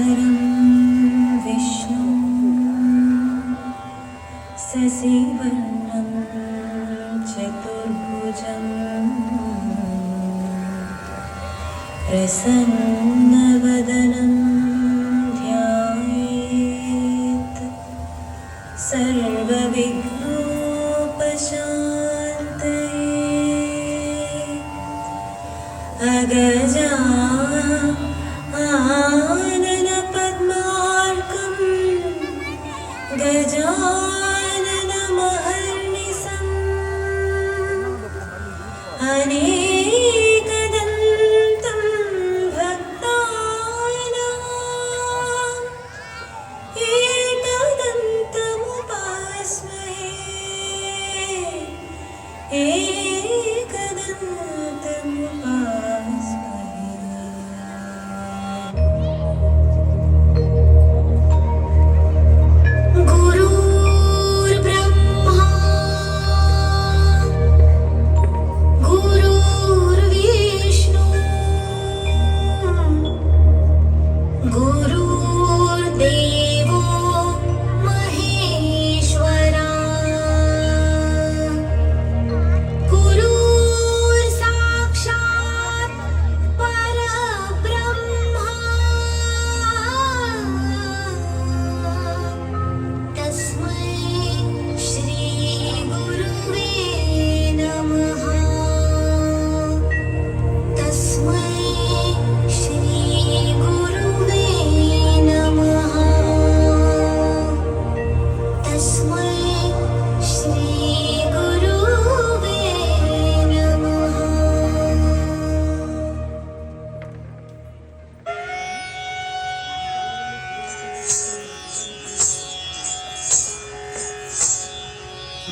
शुक्लाम्बरधरं विष्णु शशिवर्णं चतुर्भुजं प्रसन्नवदनं ध्यायेत् सर्वविघ्नोपशान्तये। अगजा आननपद्मार्कं गजाननमहर्निशम् अनेकदन्तं भक्तानाम् एकदन्तमुपास्महे।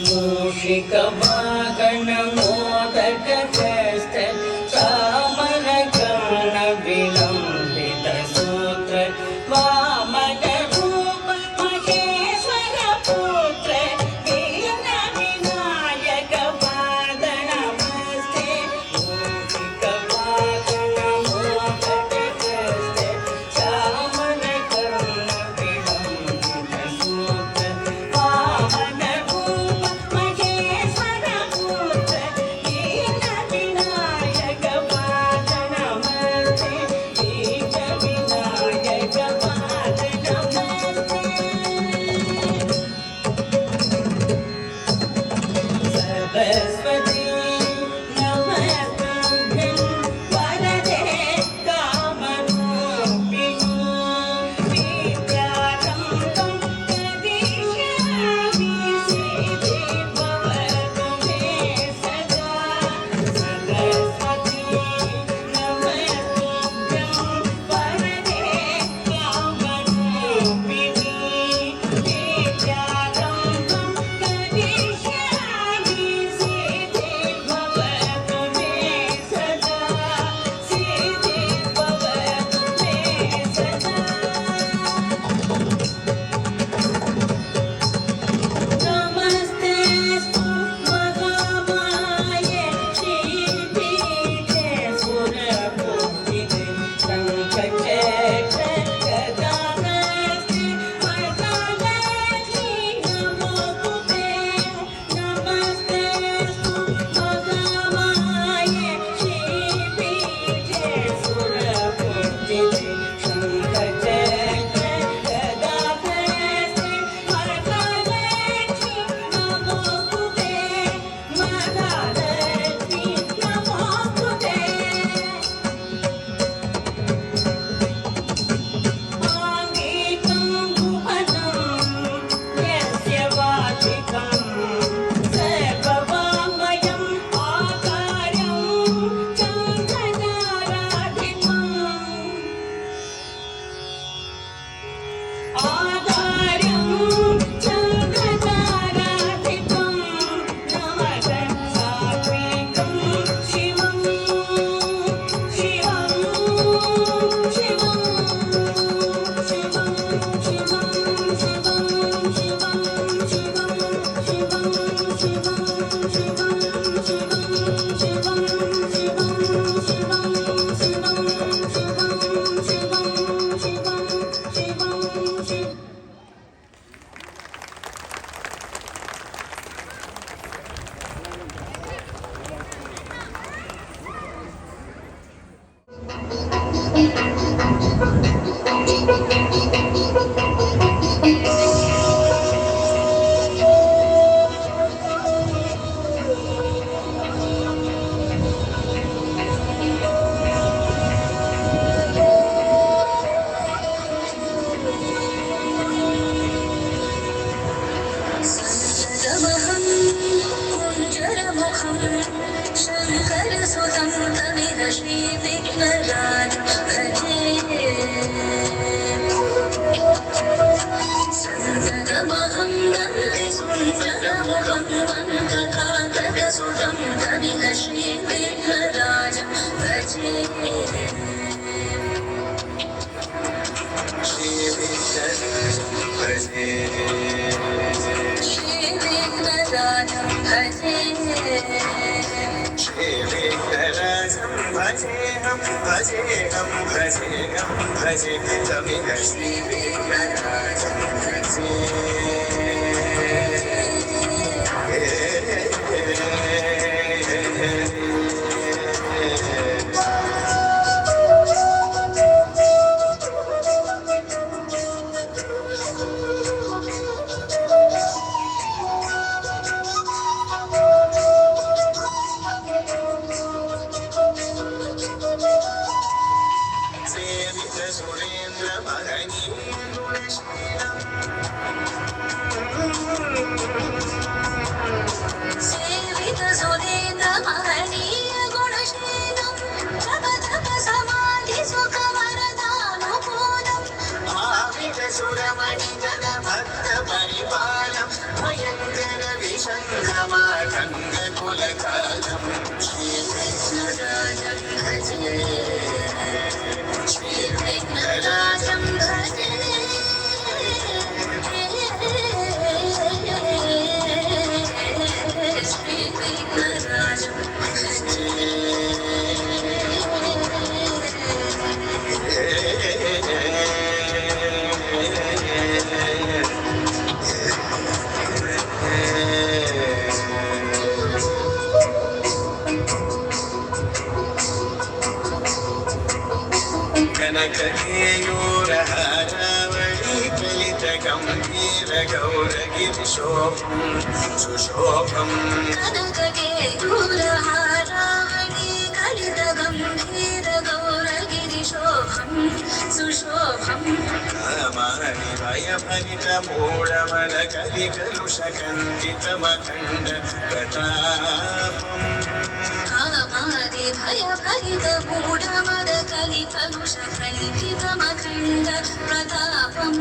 मूषिकवाहनमोदकहस्त चामरकर्णविलम्बितसूत्र वामनरूप महेश्वरपुत्र दीनविनायकपादनमस्ते। मूषिकवाहनमोदकहस्त चामरकर्णविलम्बितसूत्र శ్రీ విఘ్నరాజ భజే సంతతమహం వందే సుందరముఖం వందకాంతకసుతం కవిత శ్రీ విఘ్నరాజ భజే శ్రీ విఘ్నరాజ భజే శ్రీ విఘ్నరాజ భజే శ్రీ విఘ్నరాజం భజేహం భజేహం భజేహం భజే తమిళ శ్రీ విఘ్నరాజం భజే शोभं सुशोभं कनककेयूरहारावळी कलितगम्भीरगौरगिरिशोभं सुशोभं कामानि भयभरितमूढमलकलिकलुषकन्दितमखण्ड प्रतापम् कामादिभयभरितमूढमलकलिकलुषकन्दितमखण्ड प्रतापम्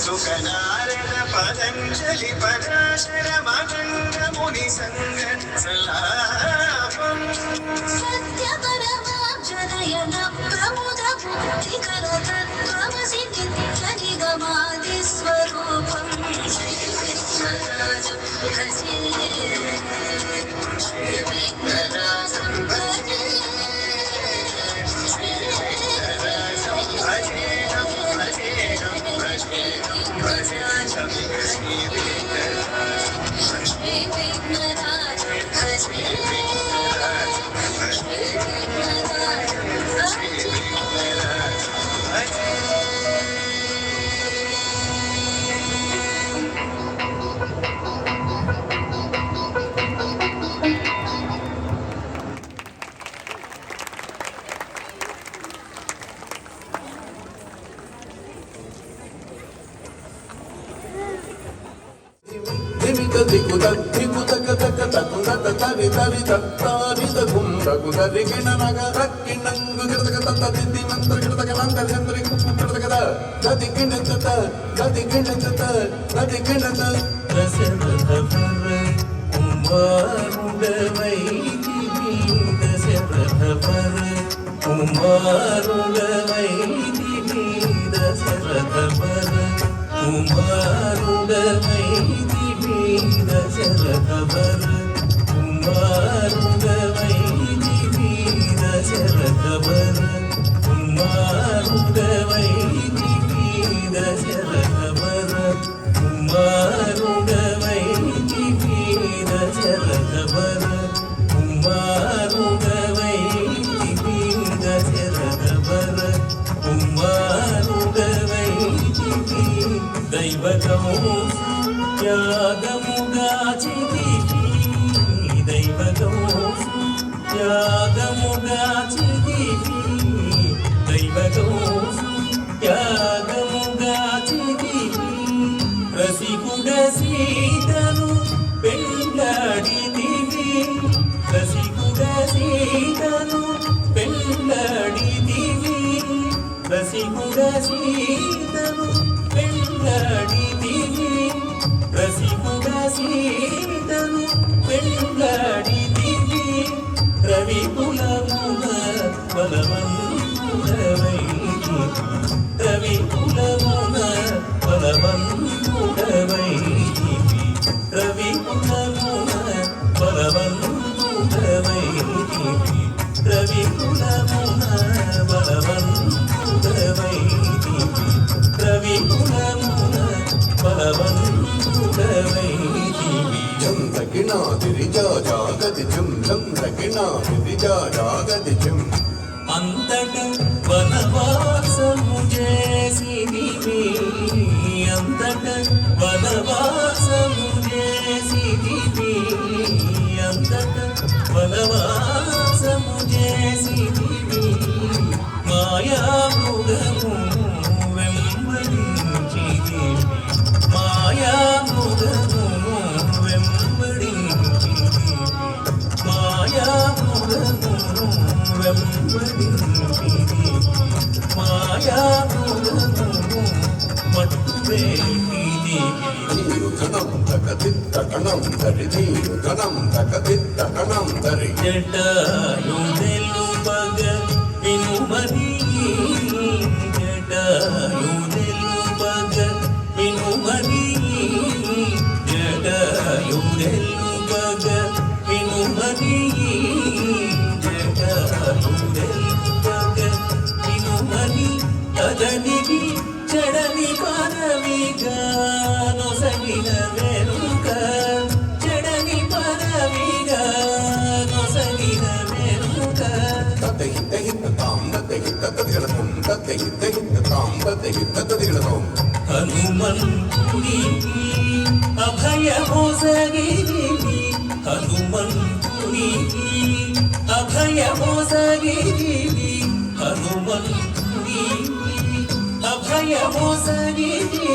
सुखनारद पतञ्जलि पराशर मकण्ड मुनि संग सलापम् सत्यपरमाब्जनयन प्रमुद बुद्धिकर तत्त्वमसि नित्यनिगमादि स्वरूपम् श्री विघ्नराजं भजे श्री विघ्नराजं भजे श्री विघ्नराजं भजे సీతను పెండాడితివి రసికుడ సీత రసికుడ సీతను పెండ్లాడితివి రసికుడ సీతను పెండ్లాడితివి రవి కులమున బలవంతుడవైతివి రవి కులమున బలవంతుడవైతివి రవి కులమున బలవంతుడవైతివి రవి కులమున బలవంతుడవైతివి రవి కులమున బలవంతుడవైతివి జం దగినాదిరిజా జాగది జం జం దగినాదిరిజా జాగది జం అంతట వనవాసము చేసిదివి అంతట వనవాసము చేసిదివి అంతట వనవాసము చేసిదివి మాయా మృగము వెంబడించిదివి మాయా మృగము వెంబడించిదివి మాయా మృగము వెంబడించిదివి మాయా మృగము మట్టువేటిదివి ధనం తగదిత్తకణం దరి ధనం తగదిత్తకణం దరి జటాయుదెలుపగ వినుమని జటాయుదెలుపగ వినుమని జటాయుదెలుపగ వినుమని జటాయుదెలుపగ వినుమని అదనికి చెడని పరవిగా నొసగిన వెనుక చెడని పరవిగా నొసగిన వెనుక తత్తహిత హిత తాం తత్తహిత తదిగలతం తత్తహిత హిత తాం తత్తహిత తదిగలతం హనుమంతునికి అభయమోసగిరివి హనుమంతునికి అభయమోసగిరివి హనుమంతునికి అభయమోసగిరివి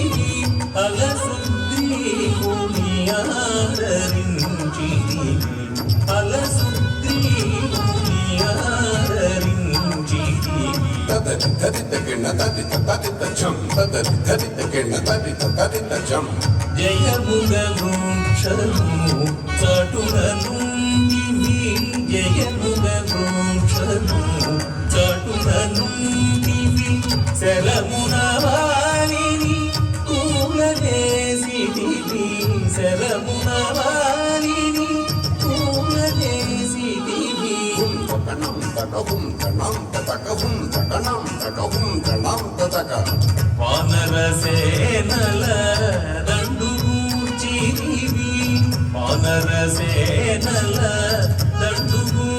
అలసుగ్రీవుని ఆదరించిదివి అలసుగ్రీవుని ఆదరించిదివి తదరి ధరిత కిణ తదిత తదిత జం తదరి ధరిత కిణ తదిత తదిత జం జయముగ వృక్షము చటురనుండివి జయముగ వృక్షము చటురనుండివి శరమున వాలిని కూలదేసిదివి శరమున వాలిని కూలదేసిదివి తకణం తకహుం తణం తకహుం తకణం తకహుం తణం తక వానరసేనల దండుగూర్చిదివి వానరసేనల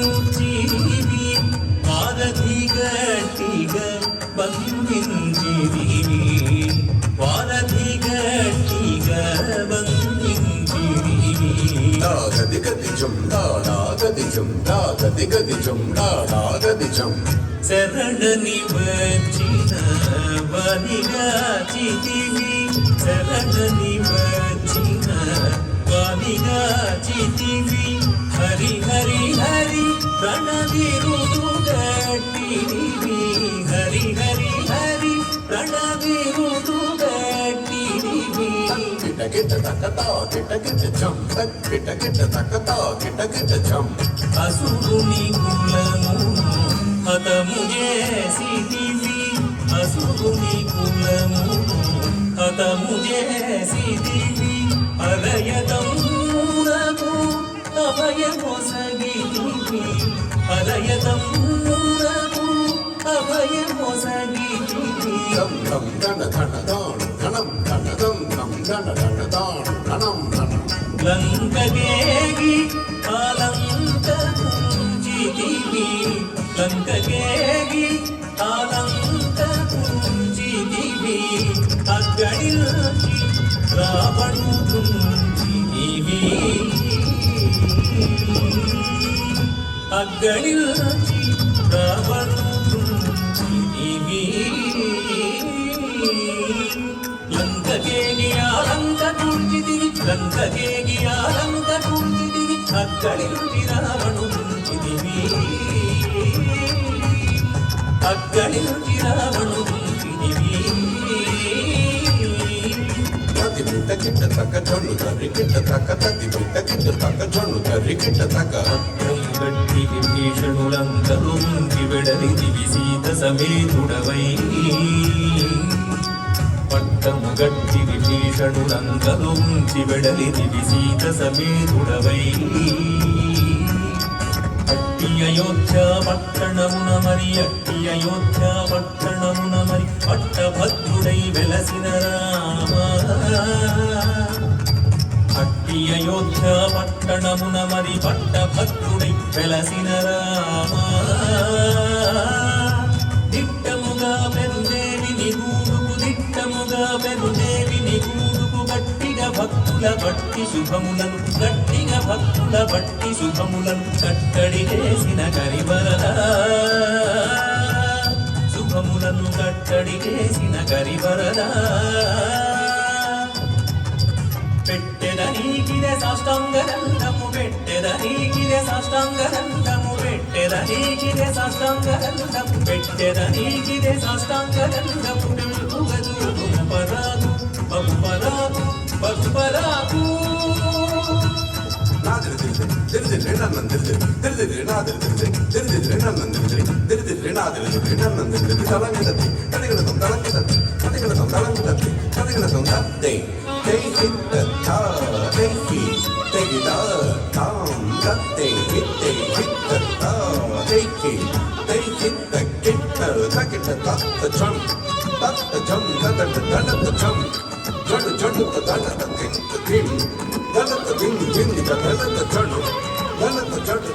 దండుగూర్చిదివి వారధి గట్టిగ బంధించిదివి వారధి గట్టిగ బంధించిదివి దాగది గది జం దాగది జం దాగది గది జం దాగది జం శరణని వచ్చిన వనిగాచితివి శరణని వచ్చిన వనిగాచితివి హరి హరి హరి ప్రణవిరుదు గట్టివి హరి హరి హరి ప్రణవిరుదు గట్టివి కిటకిట తకతా కిటకిట జం కిటకిట తకతా కిటకిట జం అసురుని కులము హతము చేసిదివి అసురుని కులము హతము చేసిదివి అలయదమ్మునకు అభయమొసగిదివి అలయదమ్మునకు అభయమొసగిదివి ధం ధం ధన ధన దాణు ధనం ధన ధం ధం ధన ధన దాణు ధనం ధనం లంకగేగి ఆలంకకుంజిదివి లంకగేగి ఆలంకకుంజిదివి అగ్గడిల్చి రావణుకుంజిదివి అగ్గడిల్చి రావణుకుంజిదివి లంకగేగి ఆలంకకుంజిదివి లంకగేగి ఆలంకకుంజిదివి అగ్గడిల్చి రావణుకుంజిదివి అక్కడికి రావణుంటివి తది బిడ్డ కిట్ట తక్క జొన్ను కర్రి కిట్ట తక్క తది బిడ్డ కిట్ట తక్క జొన్ను కర్రి కిట్ట తక్క గట్టి విభీషణులందరూ ఉంచి వెడలిదివి సీత సమేతుడవై పట్టము గట్టి విభీషణులందరూ ఉంచి వెడలిదివి సీత సమేతుడవై అయోధ్య పట్టణమున మరి అయోధ్య పట్టణమున మరి పట్టభద్రుడై వెలసిన రామ అయోధ్య పట్టణమున మరి పట్టభద్రుడై వెలసిన రామ దిట్టముగా పెరుదేవి నిగూడుకు దిట్టముగా పెరుదేవి నిగూడుకు గట్టిగా భక్తుల బట్టి శుభములను గట్టిగా భక్తుల బట్టి శుభములను కట్టడి చేసిన కరివరదా శుభములను కట్టడి చేసిన కరివరదా పెట్టెదనీకిరే సాష్టాంగదండము పెట్టెదనీకిరే సాష్టాంగదండము పెట్టెదనీకిరే సాష్టాంగదండము పెట్టెదనీకిరే సాష్టాంగదండము వెలుగుగదుగున పరాగు బహుపరాగు బహుపరాగు నాదిరి దిరిదిరి నన్నందిరి దిరిదిరి నాదిరి దిరిదిరి నన్నందిరి దిరిదిరి నాదిరి నన్నందిరి తలంగిదతి తదిగలతం తలంగిదతి తదిగలతం తలంగిదతి తదిగలతం తత్తే తే హిత్త తా తే హి తే దా తాం తత్తే హిత్తే హిత్త తా తే హి తే హిత్త కిట్ట తకిట్ట తత్త చం తత్త చం తదట తదట చం జడు జడు తదట కింత కిం దళత దింగి జింగి దళత జడు దళత జడు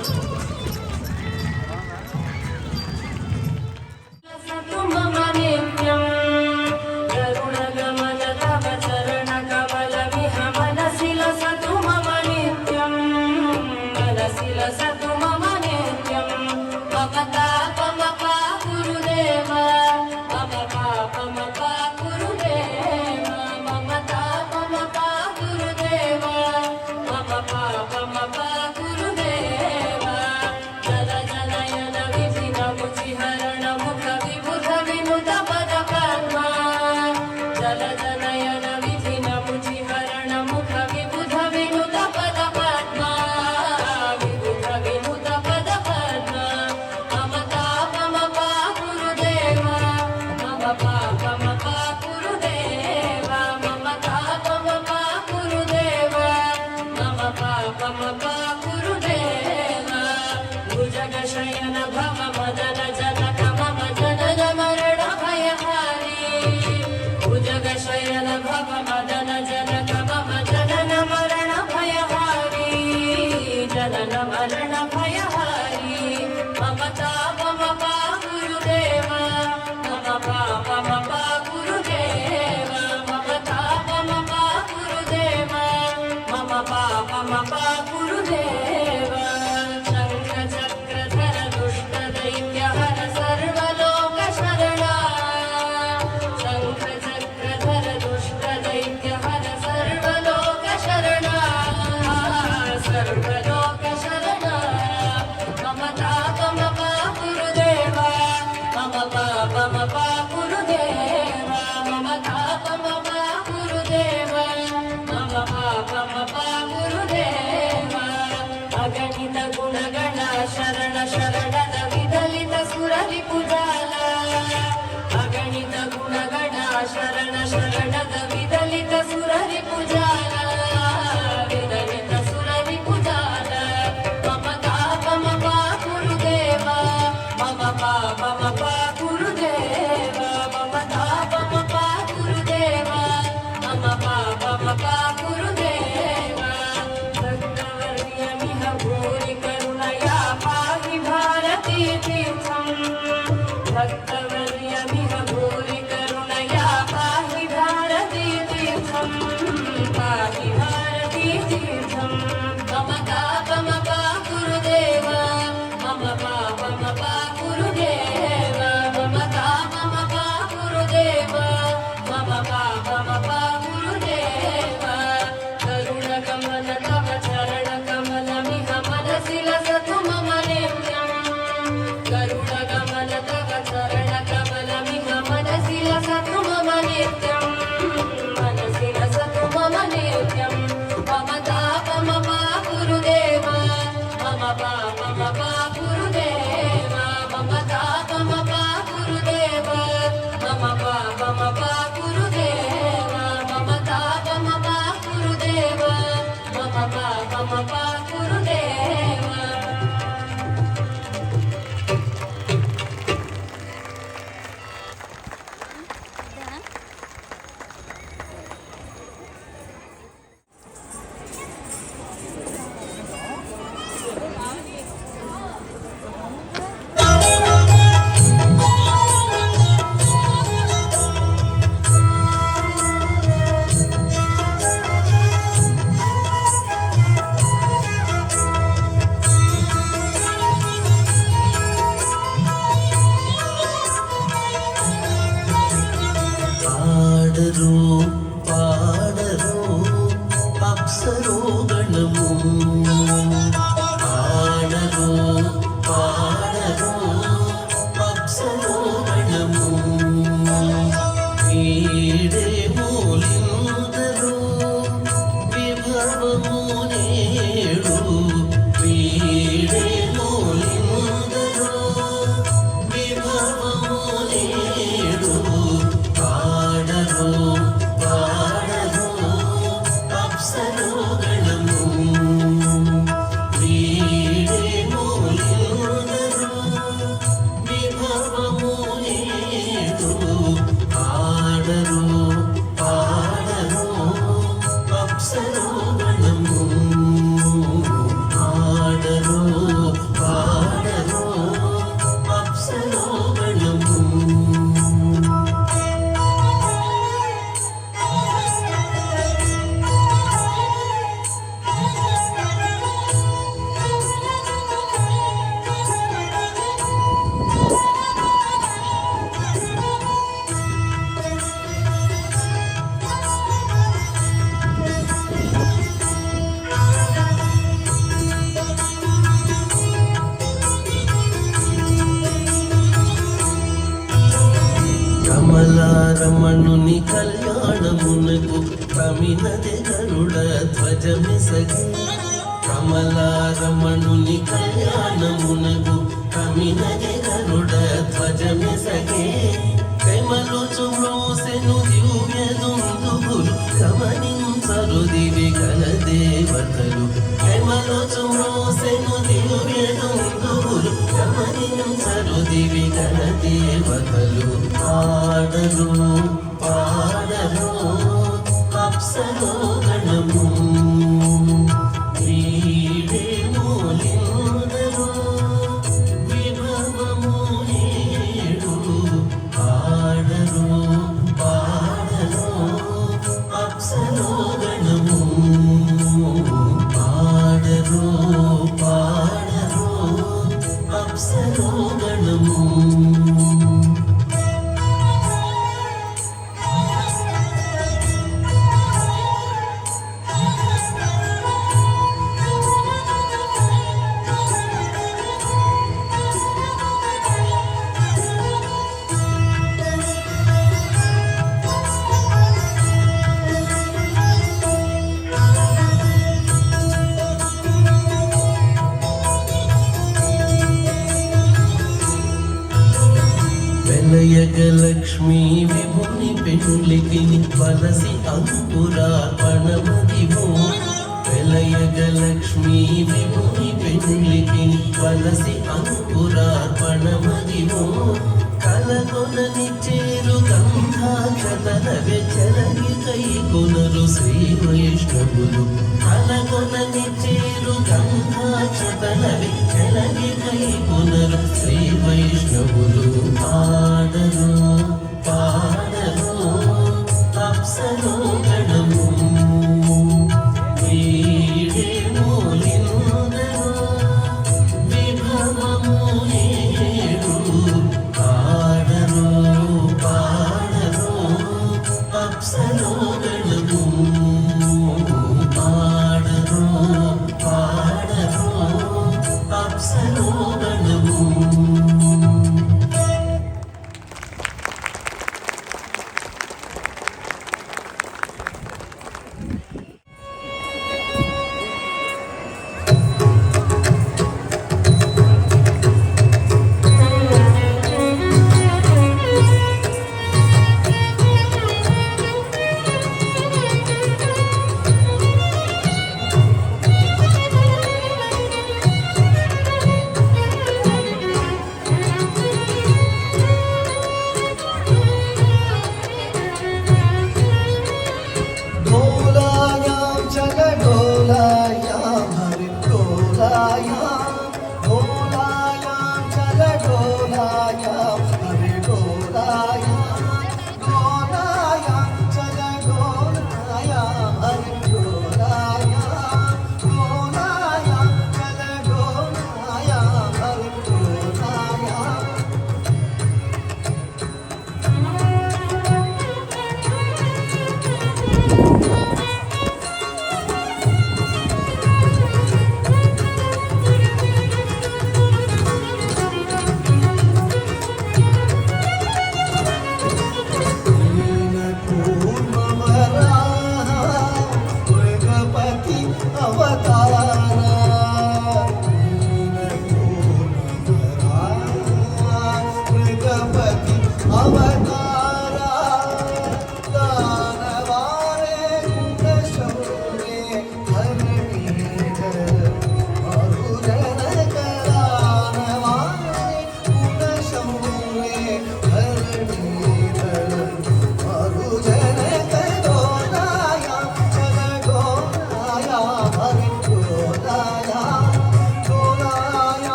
भक्तवर्यमिह भूरि करुणया पाहि भारती సతు మమ నిత్యం మనసిన సతు మమ నిత్యం మమ తాపమ గురుదేవ మమ పాపమ గురుదేవ మమ తాపమ గురుదేవ మమ పాపమ గురుదేవ మమ తాపమ గురుదేవ మమ పాపమ గురుదేవ. పాడరు పాడరు అప్సరోగణము పాడరు పాడరు అప్సరోగణము వీడే మూలిందరు విభవము నేడు వీడే మూలిందరు విభవము నేడు పాడరు పాడరు అప్సరోగణము వీడే మూలిందరు విభవము నేడు పాడరు పాడరు అప్సరోగణము పాడరు పాడరు అప్సరోగణము. కమలారమణుని కళ్యాణమునకు కమినది గరుడ ధ్వజమిసగి కమలారమణుని కళ్యాణమునకు కమినది గరుడ ధ్వజమిసగి ప్రేమలుచు మ్రోసెను దివ్య దుందుగులు గమనించరు దివి గల దేవతలు ప్రేమలుచు మ్రోసెను దివ్య దుందుగులు గమనించరు దివి గల దేవతలు పాడరు పాడరు అప్సరోగణము వీడే మూలిందరు విభవము నేడు పాడరు పాడరు అప్సరోగణము పాడరు పాడరు అప్సరోగణము. వెలయగలక్ష్మీ విభుని పెళ్ళికి వలసి అంకురార్పణమదివో వెలయగలక్ష్మీ విభుని పెళ్ళికి వలసి అంకురార్పణమదివో కలగొనని చేరు గంధాక్షతలవే చెలగి కై కొనరు శ్రీ వైష్ణవులు కలగొనని చేరు గంధాక్షతలవే చెలగి కై కొనరు శ్రీ వైష్ణవులు పాడరు పాడరు అప్సరోగణము వీడే మూలిందరు విభవము నేడు పాడరు పాడరు అప్సరోగణము పాడరు పాడరు అప్సరోగణము.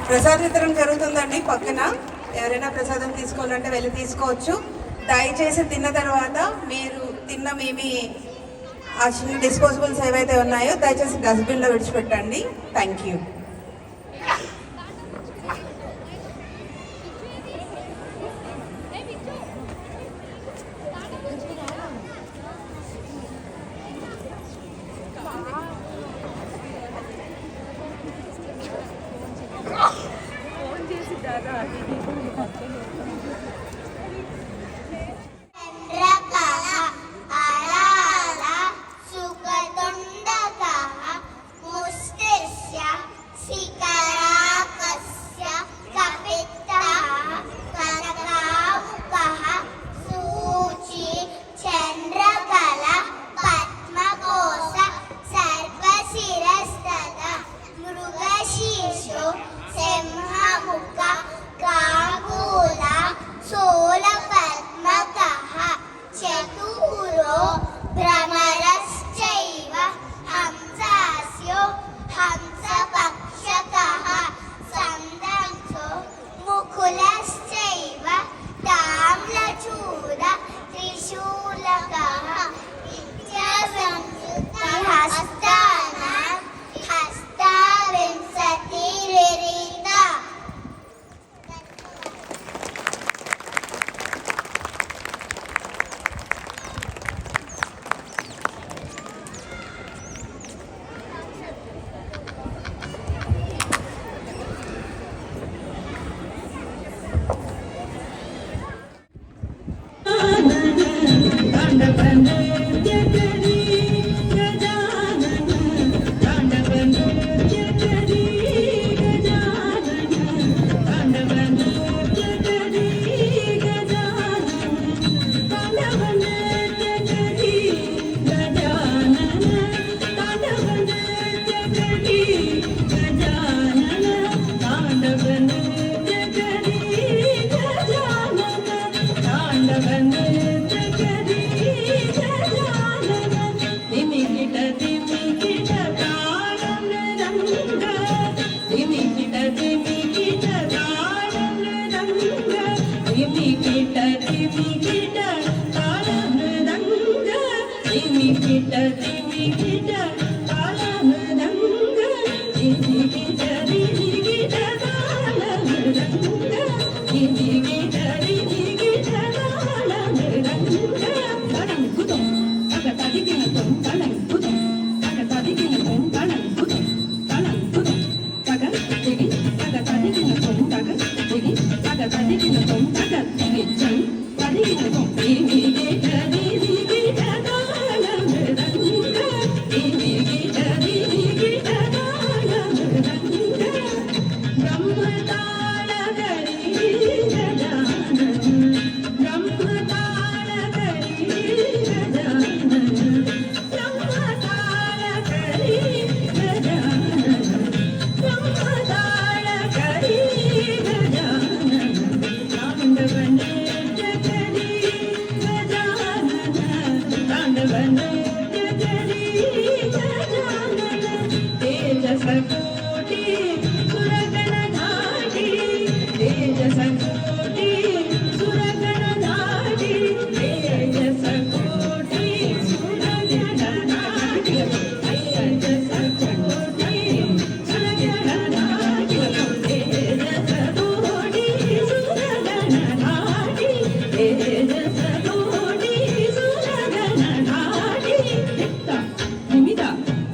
ప్రసాద వితరణ జరుగుతుందండి పక్కన. ఎవరైనా ప్రసాదం తీసుకోవాలంటే వెళ్ళి తీసుకోవచ్చు. దయచేసి తిన్న తర్వాత మీరు తిన్న మీ ఆ చిన్న డిస్పోజబుల్స్ ఏవైతే ఉన్నాయో దయచేసి డస్ట్బిన్లో విడిచిపెట్టండి. Thank you.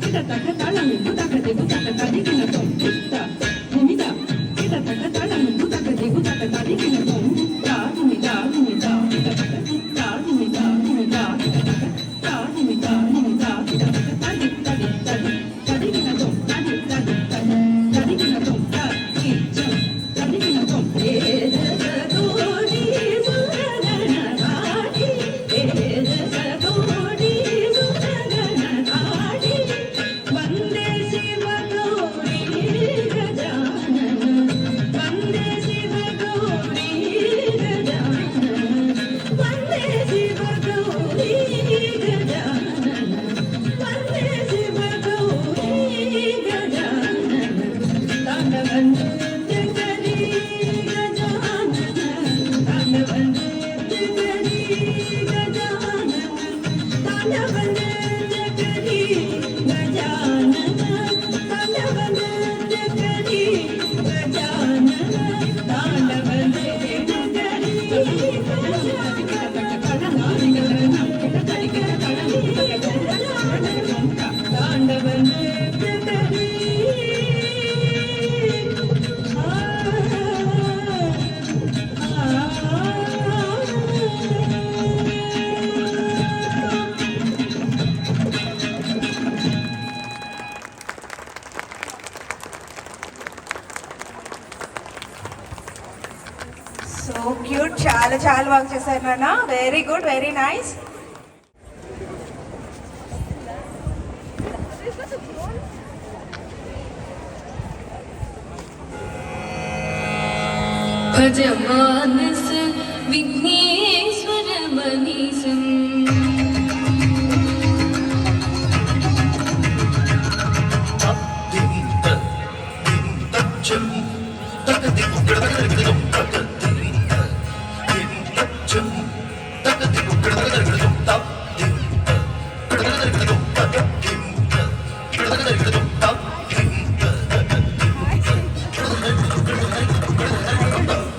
Kita tak kata lang, kita kata kita tak kata kita tak kata. So cute, చాలా చాలా బాగా చేశారు నాన్న. Very good, very nice. भजमानस विघ्नेश्वर मनीषम्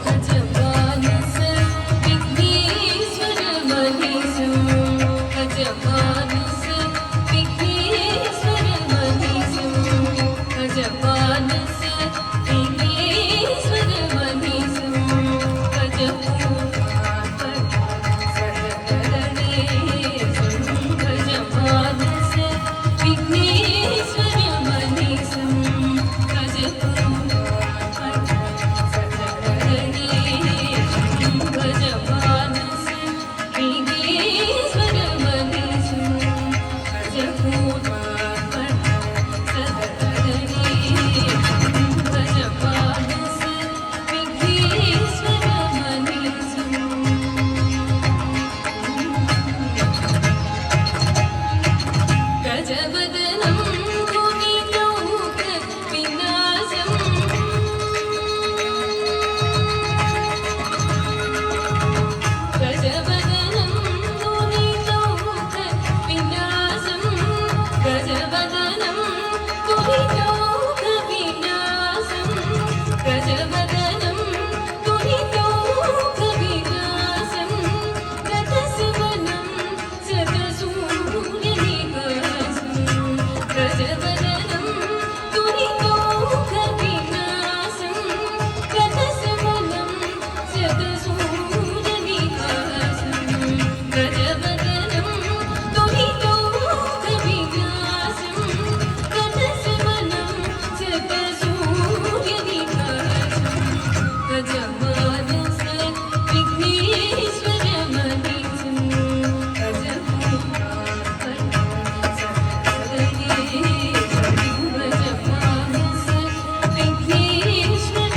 भजमानस विघ्नेश्वर मनीषम् भजमानस विघ्नेश्वर मनीषम् भजमानस विघ्नेश्वर मनीषम् भजमानस विघ्नेश्वर मनीषम् गजवदनं गुणितौक विनाशम् गजवदनं गुणितौक विनाशम् गजवदनं गुणितौक विनाशम् गजवदनं गुणितौक विनाशम् गतस्वनं सतसूर्यनिवासम् गजवदनं गुणितौक विनाशम् गतस्वनं सतसूर्यनिवासम् गजवदनं गुणितौक विनाशम् गतस्वनं सतसूर्यनिवासम् गजमानस विघ्नेश्वर मनीषम् भजमानस विघ्नेश्वर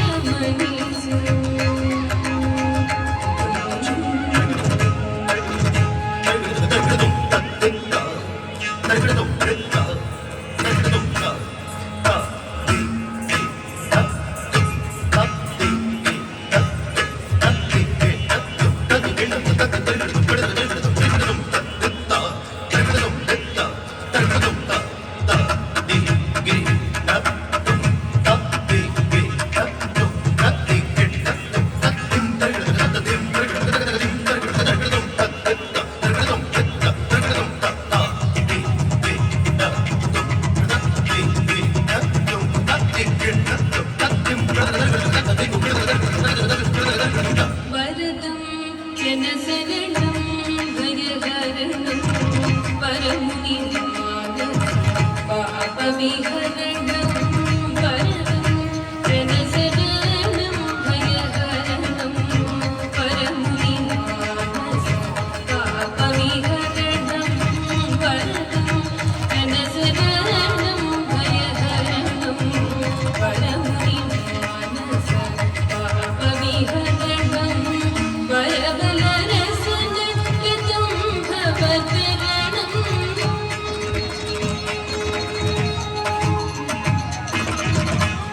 वरदं जनशरणं भयहरणं परमुनिनादं पापविहरणं वरदं जनशरणं भयहरणं परमुनिनादं पापविहरणं वरदं जनशरणं भयहरणं परमुनिनादं पापविहरणं वरबलरसन यतं भवतरणं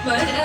वरबलरसन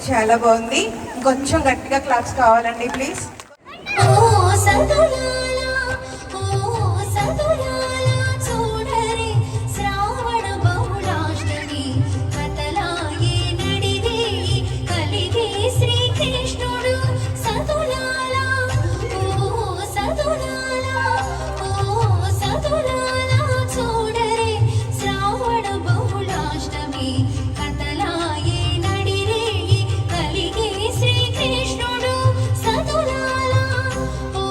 చాలా బాగుంది. కొంచెం గట్టిగా క్లాప్స్ కావాలండి ప్లీజ్. ఓ సదులాలా ఓ సదులాలా చూడరే శ్రావణ బహుళాష్టమి కథలాయే నడిరే కలిగే శ్రీకృష్ణుడు సదులాలా ఓ సదులాలా ఓ సదులాలా చూడరే శ్రావణ బహుళాష్టమి కథలాయే నడిరే కలిగే శ్రీకృష్ణుడు సదులాలా ఓ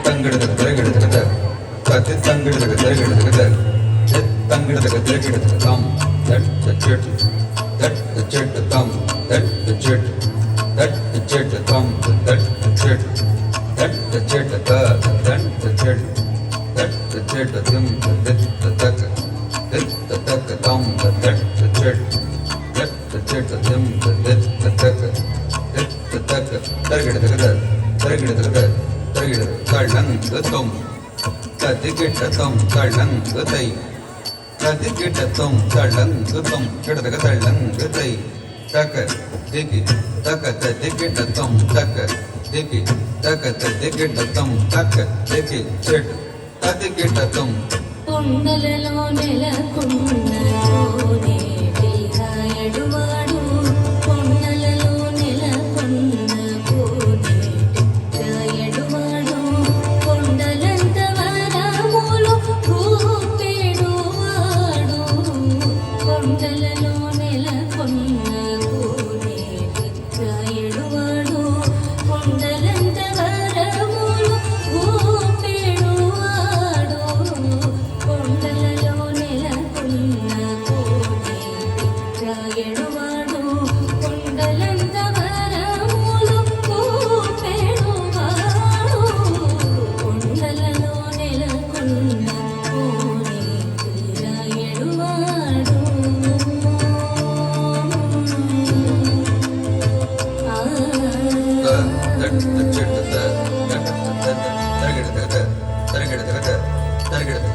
ತಂಗಿಡದ ತೆರಗಿಡದ ಕತ್ತಿ ತಂಗಿಡದ ತೆರಗಿಡದ ತಂಗಿಡದ ತೆರಗಿಡದ ತಮ್ ದಟ್ ದ ಚೆಟ್ ತಮ್ ದಟ್ ದ ಚೆಟ್ ತಮ್ ದಟ್ ದ ಚೆಟ್ ತ ದಟ್ ದ ಚೆಟ್ ತಿಮ್ ತಕ್ಕ ತಮ್ ದಟ್ ದ ಚೆಟ್ ತಿಮ್ ತಕ್ಕ ತೆರಗಿಡದ ತಳ್ಳಂಗ ತೊಂ ಕದಿಗಿಟ್ಟ ತೊಂ ತಳ್ಳಂಗ ತೈ ಕದಿಗಿಟ್ಟ ತೊಂ ತಳ್ಳಂಗ ತೊಂ ಗಿಡದಗ ತಳ್ಳಂಗ ತೈ ತಕ ದಿಗಿ ತಕ ತದಿಗಿಟ್ಟ ತೊಂ ತಕ ದಿಗಿ ತಕ ತದಿಗಿಟ್ಟ ತೊಂ ತಕ ದಿಗಿ ಚೆಟ್ ತದಿಗಿಟ್ಟ ತೊಂ కొండలలో నెలకొన్న కోనే రాయడువాడు కొండలలో నెలకొన్న కోనే రాయడువాడు కొండలంత వరములు కూపెడువాడు కొండలలో నెలకొన్న కోనే రాయడువాడు కొండలంత వరములు కూపెడువాడు కొండలలో నెలకొన్న కోనే రాయడువాడు కొండలంత వరములు కూపెడువాడు కొండలలో నెలకొన్న కోనే రాయడువాడు దట్ చెట్ తరగిడద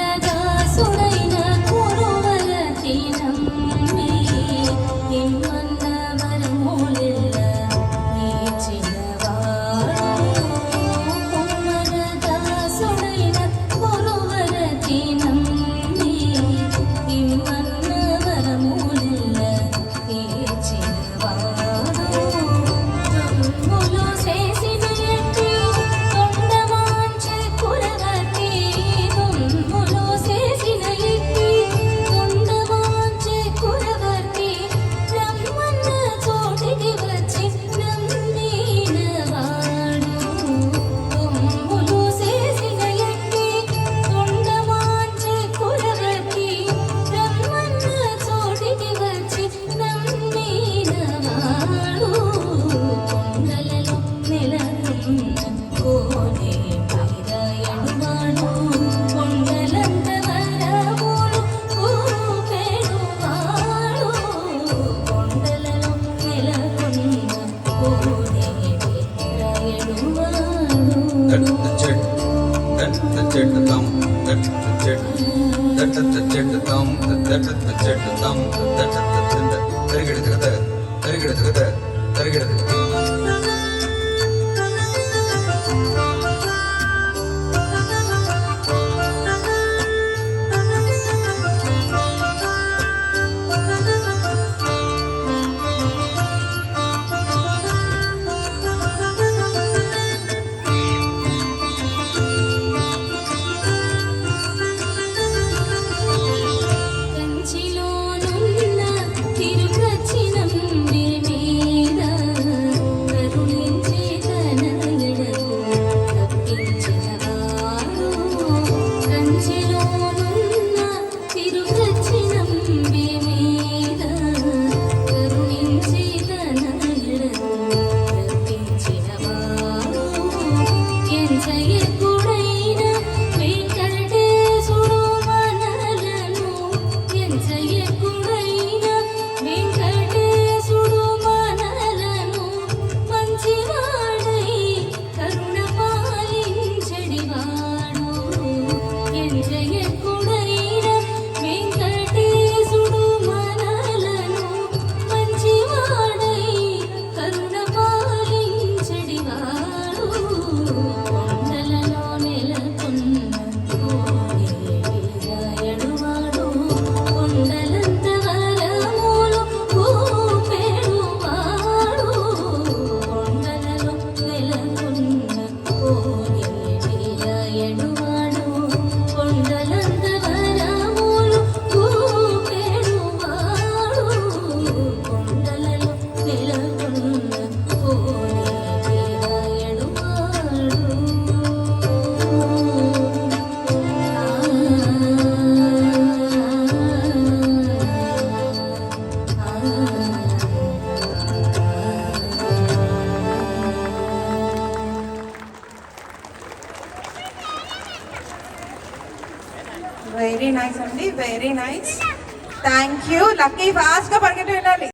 కుమ్మరదాసుడైన కురువరతి నమ్మి నిమ్మన్న వరములెల్ల నీచినవాడు కుమ్మరదాసుడైన కురువరతి నమ్మి నిమ్మన్న వరములెల్ల నీచినవాడు తుమ్ములు చేసిన ఎట్టి కొండమాంచె కురవతి తుమ్ములు చేసిన ఎట్టి కొండమాంచె కురవతి రమ్మన్న చోటికి వచ్చి నమ్మినవాడు తుమ్ములు చేసిన ఎట్టి కొండమాంచె కురవతి రమ్మన్న చోటికి వచ్చి నమ్మినవాడు కొండలలో నెలకొన్న కోనే రాయడువాడు కొండలంత వరములు కూపెడువాడు కొండలలో నెలకొన్న కోనే రాయడువాడు దట్ చెట్ తమ్ దట్ చెట్ తమ్ తరిగిడద కంచిలోనున్న తిరుగచ్చినంబి మీద వెరీ నైస్ అండి, very nice. Thank you. Lucky ఫాస్ట్గా పరిగెట్టి వెళ్ళాలి.